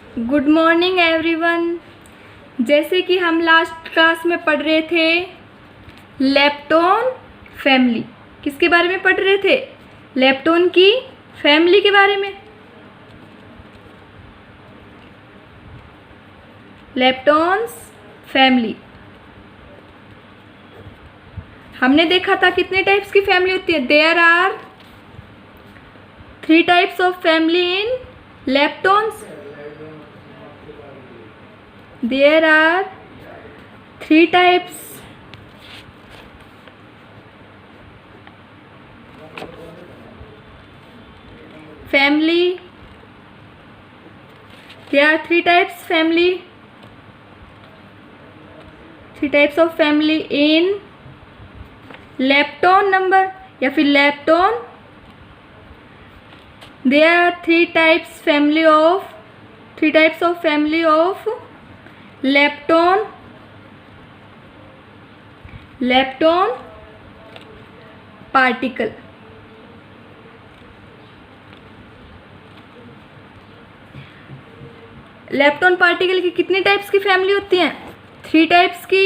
Good morning everyone. जैसे कि हम लास्ट क्लास में पढ़ रहे थे लेप्टोन फैमिली। किसके बारे में पढ़ रहे थे? लेप्टोन की फैमिली के बारे में। लेप्टोन्स फैमिली हमने देखा था कितने टाइप्स की फैमिली होती है। There are 3 types of family in leptons. There are 3 types family. There are 3 types family. 3 types of family in lepton number या फिर lepton. There are 3 types of family of lepton particle. Lepton particle की कितनी types की family होती हैं? 3 types की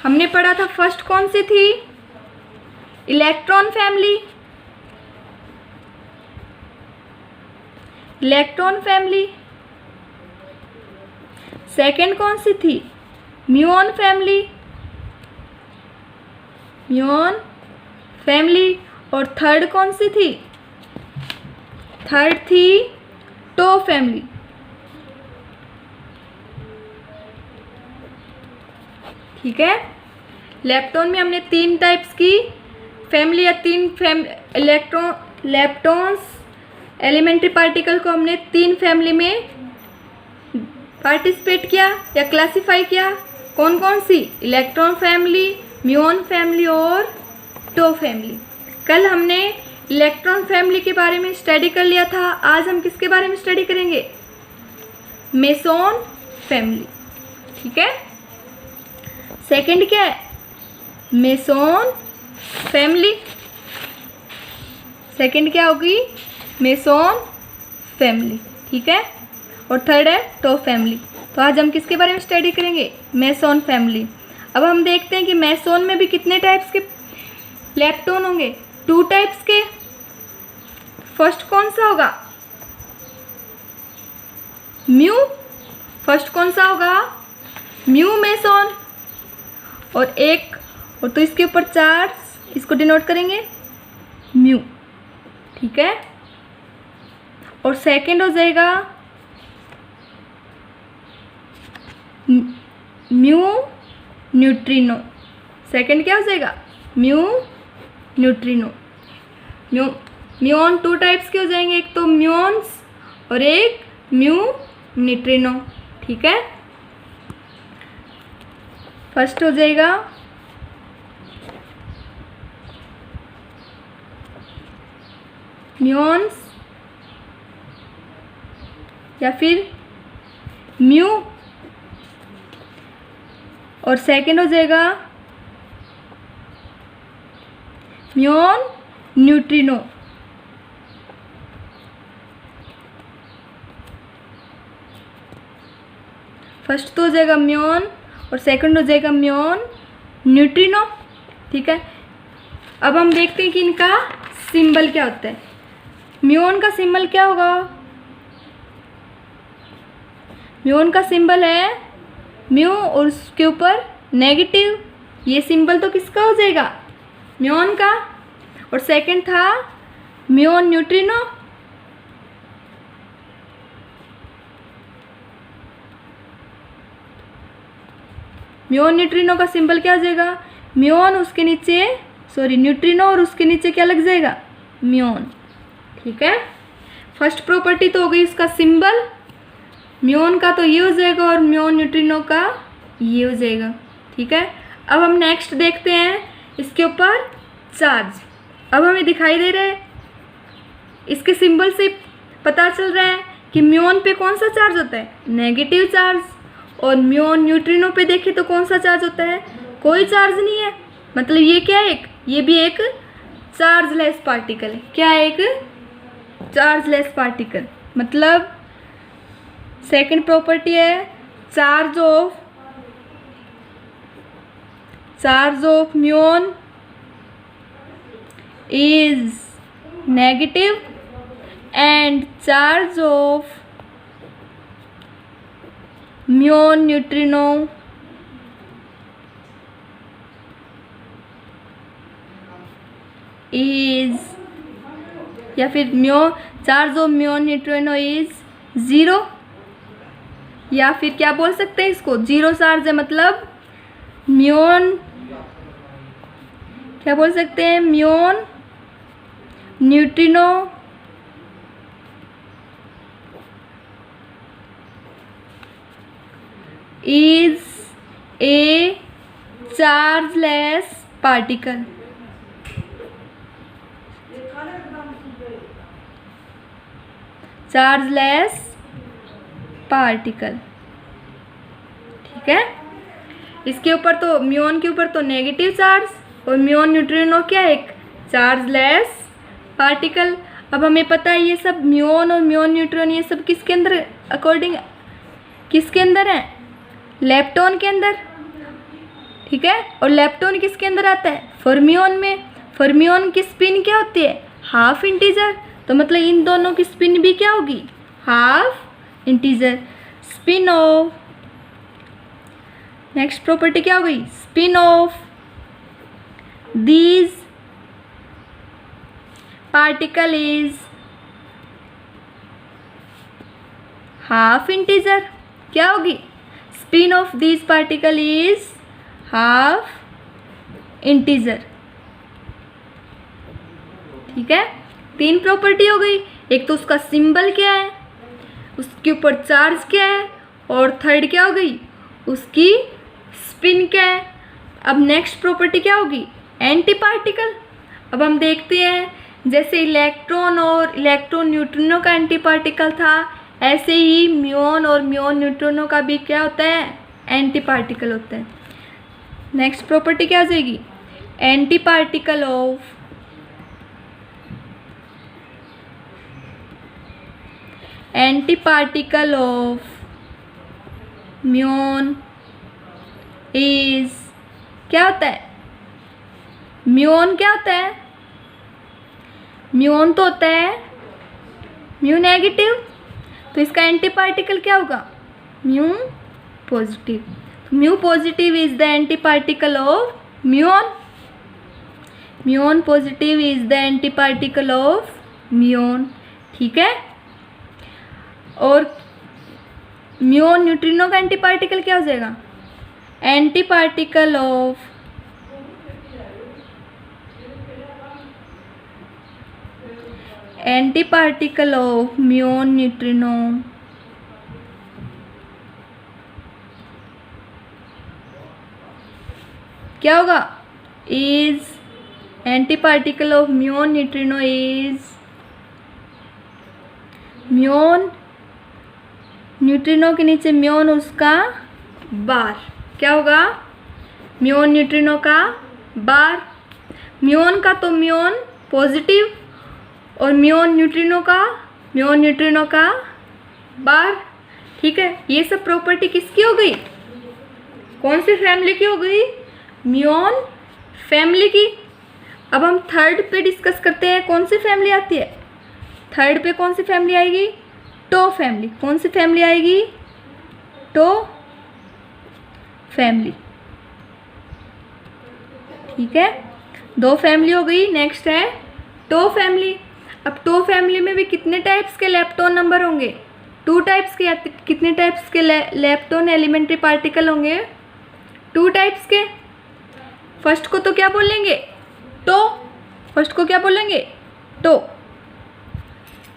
हमने पढ़ा था। फर्स्ट कौन सी थी? Electron family. Electron family. Second कौन सी थी? Muon family. Muon family. और थर्ड कौन सी थी? थर्ड थी टो फैमिली। ठीक है। लेप्टोन में हमने 3 टाइप्स की फैमिली या 3 लेप्टॉन्स एलिमेंट्री पार्टिकल को हमने 3 फैमिली में पार्टिसिपेट किया या क्लासिफाई किया। कौन कौन सी? इलेक्ट्रॉन फैमिली, म्यूऑन फैमिली और टो फैमिली। कल हमने इलेक्ट्रॉन फैमिली के बारे में स्टडी कर लिया था। आज हम किसके बारे में स्टडी करेंगे? Meson family. ठीक है। सेकंड क्या है? Meson family. सेकंड क्या होगी? Meson family. ठीक है। और थर्ड है टो फैमिली। तो आज हम किसके बारे में स्टडी करेंगे? Meson family. अब हम देखते हैं कि मेसोन में भी कितने टाइप्स के लेप्टोन होंगे। 2 टाइप्स के। फर्स्ट कौन सा होगा? म्यू। फर्स्ट कौन सा होगा? Mu meson. और तो इसके ऊपर चार्ज, इसको डिनोट करेंगे म्यू। ठीक है। और सेकंड हो जाएगा म्यू न्यूट्रिनो। सेकंड क्या हो जाएगा? Mu neutrino. म्यूऑन 2 टाइप्स के हो जाएंगे। एक तो म्यूऑन्स और एक म्यू न्यूट्रिनो। ठीक है। फर्स्ट हो जाएगा म्यूऑन्स या फिर म्यू। और सेकंड हो जाएगा म्यूऑन न्यूट्रिनो। फर्स्ट तो हो जाएगा म्यूऑन और सेकंड हो जाएगा म्यूऑन न्यूट्रिनो। ठीक है। अब हम देखते हैं कि इनका सिंबल क्या होता है। म्यूऑन का सिंबल क्या होगा? म्यूऑन का सिंबल है म्यू और उसके ऊपर नेगेटिव। ये सिंबल तो किसका हो जाएगा? म्यूऑन का। और सेकंड था म्यूऑन न्यूट्रिनो। म्यूऑन न्यूट्रिनो का सिंबल क्या हो जाएगा? म्यूऑन उसके नीचे न्यूट्रिनो और उसके नीचे क्या लग जाएगा? म्यूऑन। ठीक है। फर्स्ट प्रॉपर्टी तो हो गई उसका सिंबल। म्यूऑन का तो ये हो जाएगा और म्यूऑन न्यूट्रिनो का ये हो जाएगा। ठीक है। अब हम नेक्स्ट देखते हैं इसके ऊपर चार्ज। अब हमें दिखाई दे रहा है, इसके सिंबल से पता चल रहा है कि म्यूऑन पे कौन सा चार्ज होता है? Negative charge. और म्यूऑन न्यूट्रिनो पे देखें तो कौन सा चार्ज होता है? कोई चार्ज नहीं है। मतलब ये क्या है? ये भी एक चार्जलेस पार्टिकल है। क्या है? एक चार्जलेस पार्टिकल। मतलब सेकंड प्रॉपर्टी है charge of muon is negative and charge of muon neutrino is, या फिर charge of muon neutrino is 0, या फिर क्या बोल सकते हैं इसको, 0 चार्ज है मतलब म्यून, क्या बोल सकते हैं, muon neutrino is a chargeless particle. Chargeless particle, ठीक है। इसके ऊपर तो म्यून के ऊपर तो नेगेटिव चार्ज, और म्यून न्यूट्रिनो क्या है, एक चार्जलेस पार्टिकल। अब हमें पता है ये सब म्यून और म्यून न्यूट्रॉन ये सब किसके अंदर अकॉर्डिंग, किसके अंदर है, लेप्टॉन के अंदर, ठीक है। और लेप्टॉन किसके अंदर आता है, फर्मियोन में। फर्मियोन की स्पिन क्या होती है, हाफ इंटीजर, तो मतलब इन दोनों की स्पिन भी क्या होगी, half integer. Spin off, next property क्या हो गई, spin off these particle is half integer. क्या होगी, spin off these particle is half integer, ठीक है। 3 प्रॉपर्टी हो गई, एक तो उसका सिंबल क्या है, उसके ऊपर चार्ज क्या है, और थर्ड क्या हो गई, उसकी स्पिन क्या है। अब नेक्स्ट प्रॉपर्टी क्या होगी, एंटी पार्टिकल। अब हम देखते हैं जैसे इलेक्ट्रॉन और इलेक्ट्रॉन न्यूट्रिनो का एंटी पार्टिकल था, ऐसे ही म्यून और म्यून न्यूट्रिनो का भी क्या होता है, एंटी पार्टिकल होता है। नेक्स्ट प्रॉपर्टी क्या आ जाएगी, anti particle of muon is, क्या होता है, म्यून क्या होता है, म्यून तो होता है म्यू नेगेटिव, तो इसका एंटी पार्टिकल क्या होगा, mu positive. Mu positive is the anti particle of muon, muon positive is the anti particle of muon, ठीक है। और म्यून न्यूट्रिनो का एंटी पार्टिकल क्या हो जाएगा, anti particle of muon neutrino क्या होगा, is anti particle of muon neutrino is muon neutrino के नीचे म्यून उसका बार, क्या होगा, म्यून न्यूट्रिनो का बार। म्यून का तो म्यून पॉजिटिव, और म्यून न्यूट्रिनो का बार, ठीक है। ये सब प्रॉपर्टी किसकी हो गई, कौन सी फैमिली की हो गई, म्यून फैमिली की। अब हम थर्ड पे डिस्कस करते हैं, कौन सी फैमिली आती है, थर्ड पे कौन सी फैमिली आएगी, टो फैमिली। कौन सी फैमिली आएगी, टो फैमिली, ठीक है। 2 फैमिली हो गई, नेक्स्ट है टो फैमिली। अब टो फैमिली में भी कितने टाइप्स के लेप्टॉन नंबर होंगे, 2 टाइप्स के, या कितने टाइप्स के लेप्टॉन एलिमेंट्री पार्टिकल होंगे, 2 टाइप्स के। फर्स्ट को तो क्या बोलेंगे, टो, फर्स्ट को क्या बोलेंगे, टो,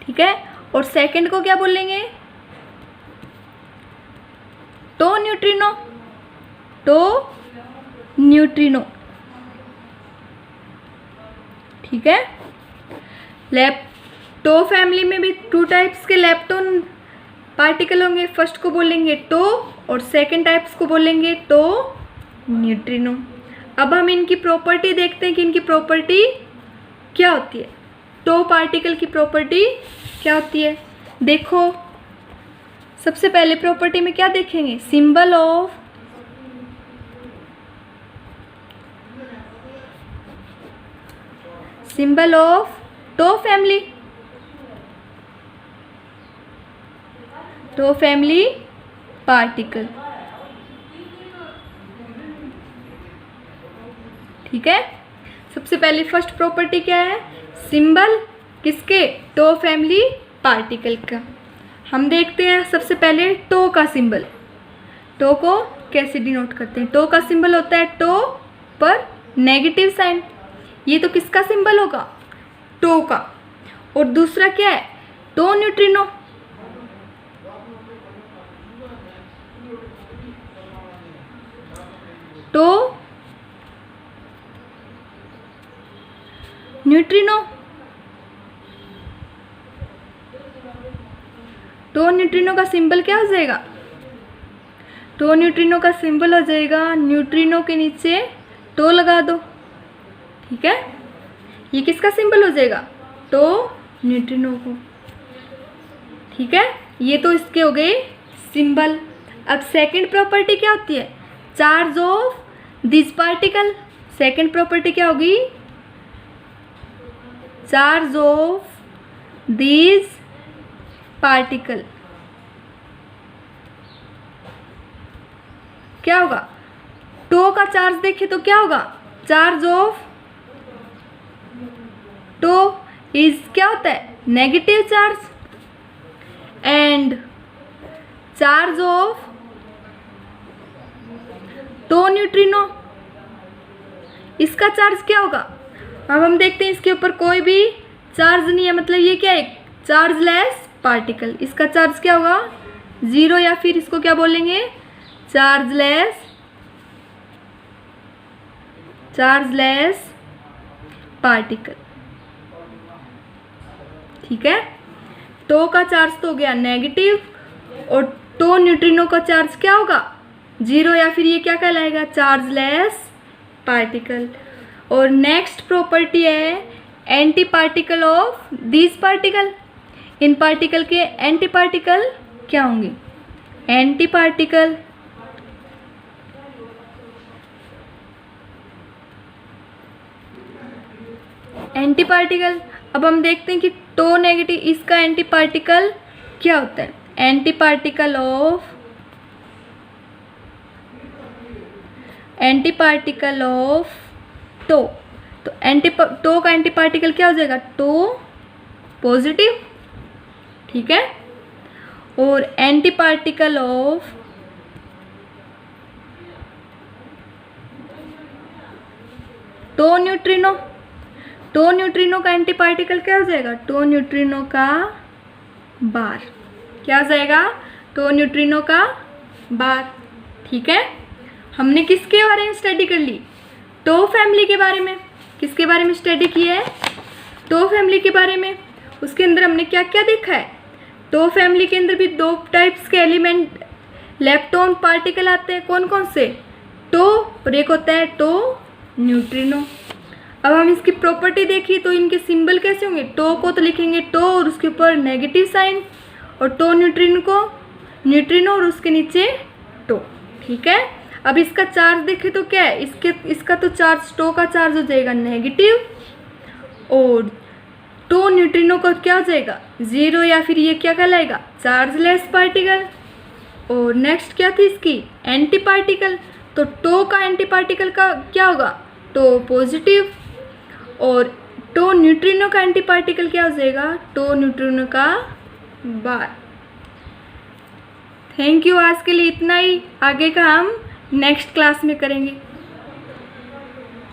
ठीक है। और सेकंड को क्या बोलेंगे, टो न्यूट्रिनो, ठीक है। टो फैमिली में भी 2 टाइप्स के लेप्टॉन पार्टिकल होंगे, फर्स्ट को बोलेंगे टो और सेकंड टाइप्स को बोलेंगे टो न्यूट्रिनो। अब हम इनकी प्रॉपर्टी देखते हैं कि इनकी प्रॉपर्टी क्या होती है, टो पार्टिकल की प्रॉपर्टी क्या होती है। देखो सबसे पहले प्रॉपर्टी में क्या देखेंगे, symbol of tau family particle. ठीक है, सबसे पहले फर्स्ट प्रॉपर्टी क्या है, सिंबल किसके, टो फैमिली पार्टिकल का। हम देखते हैं सबसे पहले टो का सिंबल। टो को कैसे डिनोट करते हैं, टो का सिंबल होता है टो पर नेगेटिव साइन। ये तो किसका सिंबल होगा, टो का। और दूसरा क्या है, tau neutrino. Tau neutrino, tau neutrino का सिंबल क्या हो जाएगा, टो न्यूट्रिनो का सिंबल हो जाएगा, न्यूट्रिनो के नीचे टो लगा दो। ठीक है, ये किसका सिंबल हो जाएगा, टो न्यूट्रिनो को। ठीक है, ये तो इसके हो गए सिंबल। अब सेकंड प्रॉपर्टी क्या होती है, charge of this particle. Second property क्या होगी, चार्ज ऑफ दिस पार्टिकल। क्या होगा, टो का चार्ज देखे तो क्या होगा, चार्ज ऑफ टो इज क्या होता है, negative charge. And charge of tau neutrino, इसका चार्ज क्या होगा। अब हम देखते हैं इसके ऊपर कोई भी चार्ज नहीं है, मतलब ये क्या है, चार्जलेस पार्टिकल। इसका चार्ज क्या होगा, 0, या फिर इसको क्या बोलेंगे, चार्जलेस पार्टिकल। ठीक है, टो का चार्ज तो हो गया नेगेटिव, और टो न्यूट्रिनो का चार्ज क्या होगा, 0, या फिर ये क्या कहलाएगा, चार्जलेस पार्टिकल। और नेक्स्ट प्रॉपर्टी है anti particle of this particle. इन पार्टिकल के एंटी पार्टिकल क्या होंगे, एंटी पार्टिकल अब हम देखते हैं कि टो नेगेटिव, इसका एंटी पार्टिकल क्या होता है, एंटी पार्टिकल ऑफ टो। तो टो का एंटी पार्टिकल क्या हो जाएगा, टो पॉजिटिव। ठीक है, और anti particle of tau neutrino. Tau neutrino का एंटी पार्टिकल क्या हो जाएगा, टो न्यूट्रिनो का बार। क्या हो जाएगा, टो न्यूट्रिनो का बार। ठीक है, हमने किसके बारे में स्टडी कर ली, टो फैमिली के बारे में। किसके बारे में स्टडी की है, टो फैमिली के बारे में। उसके अंदर हमने क्या क्या देखा है, टो फैमिली के अंदर भी 2 टाइप्स के एलिमेंट लेप्टोन पार्टिकल आते हैं। कौन कौन से, टो, और एक होता है टो न्यूट्रिनो। अब हम इसकी प्रॉपर्टी देखिए तो इनके सिंबल कैसे होंगे, टो को तो लिखेंगे टो और उसके ऊपर नेगेटिव साइन, और टो न्यूट्रिनो को न्यूट्रिनो और उसके नीचे टो। ठीक है, अब इसका चार्ज देखें तो क्या है, इसका तो चार्ज, टो का चार्ज हो जाएगा नेगेटिव, और टो न्यूट्रिनो का क्या हो जाएगा 0, या फिर ये क्या कहलाएगा, चार्जलेस पार्टिकल। और नेक्स्ट क्या थी इसकी, एंटी पार्टिकल। तो टो का एंटी पार्टिकल का क्या होगा, टो पॉजिटिव, और टो न्यूट्रिनो का एंटी पार्टिकल क्या हो जाएगा, टो न्यूट्रिनो का बार। थैंक यू, आज के लिए इतना ही, आगे का हम नेक्स्ट क्लास में करेंगे।